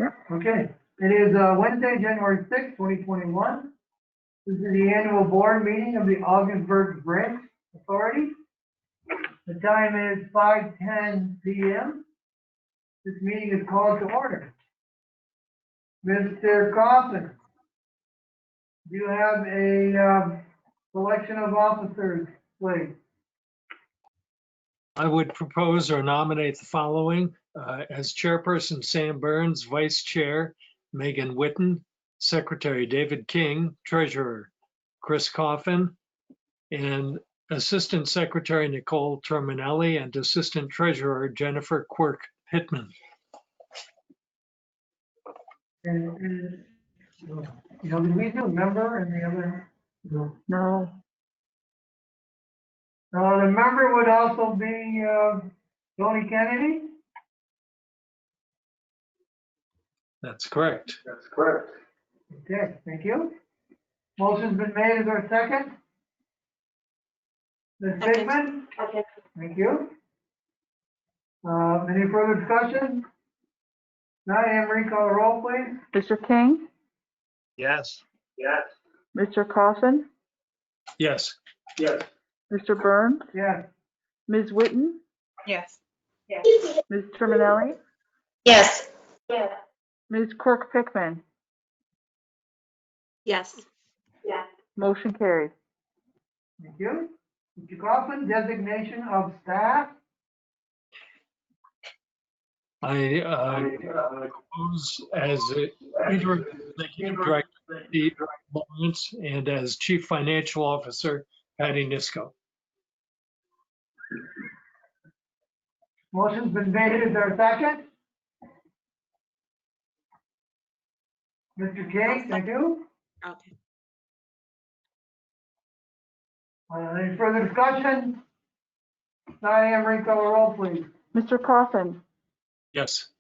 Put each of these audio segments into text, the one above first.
Okay, it is Wednesday, January 6th, 2021. This is the annual board meeting of the Ogdensburg Branch Authority. The time is 5:10 p.m. This meeting is called to order. Mr. Coffin, do you have a selection of officers, please? I would propose or nominate the following as chairperson, Sam Burns, vice chair, Megan Witten, secretary, David King, treasurer, Chris Coffin, and assistant secretary, Nicole Terminelli, and assistant treasurer, Jennifer Quirk-Pittman. And did we do member and the other? No. The member would also be Tony Kennedy? That's correct. That's correct. Okay, thank you. Motion's been made. Is there a second? Ms. Bigman? Okay. Thank you. Any further discussion? Not Anne Marie, call the roll, please. Mr. King, Yes. Yes. Mr. Coffin, Yes. Yes. Mr. Burns, Yes. Ms. Witten, Yes. Ms. Terminelli, Yes. Ms. Quirk-Pittman. Yes. Motion carried. Thank you. Mr. Coffin, designation of staff. I propose as interim executive director, Steve Lawrence, and as chief financial officer, Patty Nisko. Motion's been made. Is there a second? Mr. King, thank you. Okay. Any further discussion? Not Anne Marie, call the roll, please. Mr. Coffin, Yes.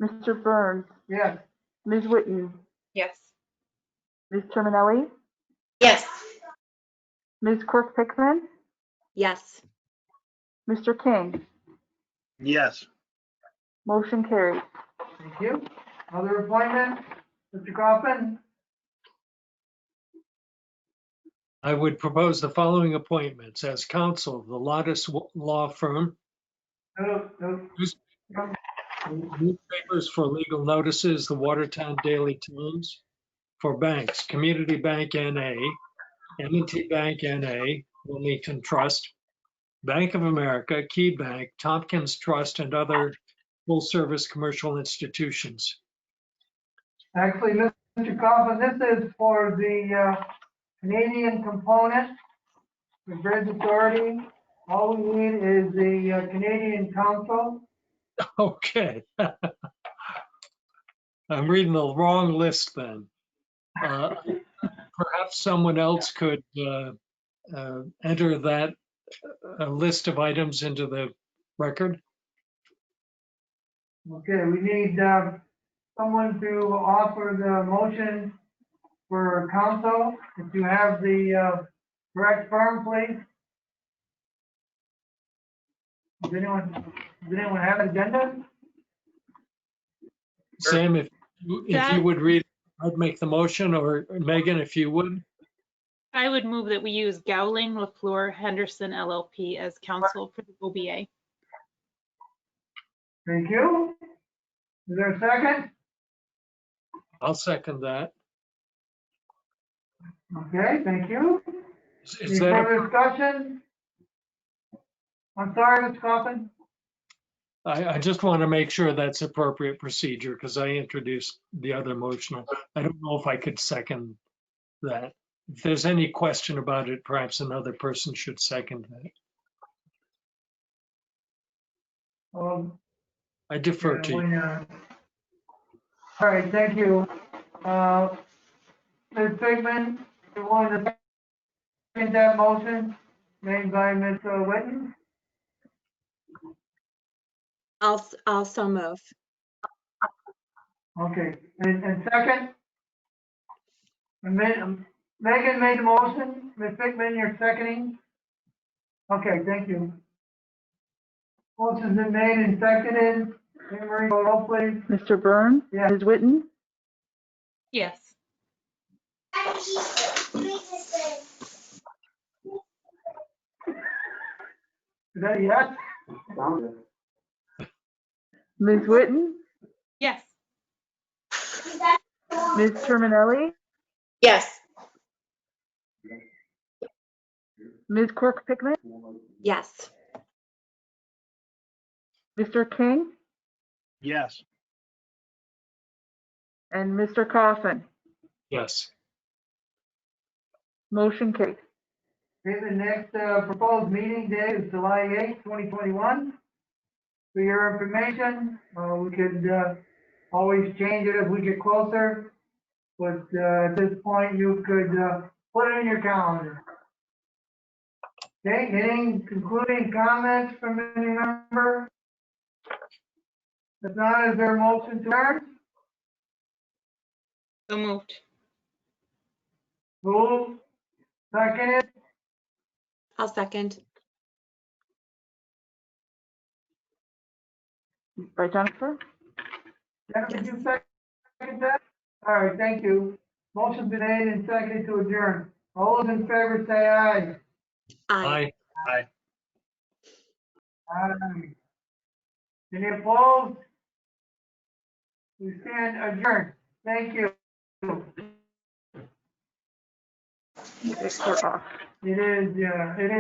Mr. Burns, Yes. Ms. Witten, Yes. Ms. Terminelli, Yes. Ms. Quirk-Pittman, Yes. Mr. King. Yes. Motion carried. Thank you. Other appointments? Mr. Coffin? I would propose the following appointments as counsel of the Lottis Law Firm, No. newspapers for legal notices, the Watertown Daily Times, for banks, Community Bank NA, M&T Bank NA, Wilmington Trust, Bank of America, Key Bank, Tompkins Trust, and other full-service commercial institutions. Actually, Mr. Coffin, this is for the Canadian component, the Bridge Authority. All we need is the Canadian Council. Okay. I'm reading the wrong list then. Perhaps someone else could enter that list of items into the record. Okay, we need someone to offer the motion for council. If you have the correct firm, please. Does anyone have an agenda? Sam, if you would read, I'd make the motion, or Megan, if you would. I would move that we use Gowling, LaFleur, Henderson LLP as counsel for the OBA. Thank you. Is there a second? I'll second that. Okay, thank you. Is Any that further discussion? I'm sorry, Mr. Coffin. I just want to make sure that's appropriate procedure because I introduced the other motion. I don't know if I could second that. If there's any question about it, perhaps another person should second that. I defer to you. All right, thank you. Ms. Bigman, you want to second that motion made by Ms. Witten? I'll also move. Okay, and second? Megan made the motion. Ms. Bigman, you're seconding? Okay, thank you. Motion's been made and seconded Anne Marie, roll please. Mr. Burns? Yes. Ms. Whitten? Yes. Is that a yes? Ms. Whitten? Yes. Ms. Terminelli? Yes. Ms. Quirk Pickman? Yes. Mr. King? Yes. And Mr. Coffin? Yes. Motion carried. Okay, the next proposed meeting day is July 8th, 2021. For your information, we could always change it as we get closer, but at this point, you could put it in your calendar. Okay, any concluding comments from any member? If not, is there a motion to adjourn? So moved. Move, seconded, I'll second. By Jennifer? Jennifer, Yes. you second that? All right, thank you. Motion been made and seconded to adjourn. All those in favor say aye. Aye. Aye. Aye. Any opposed? We stand adjourned. Thank you. Clerk off. It is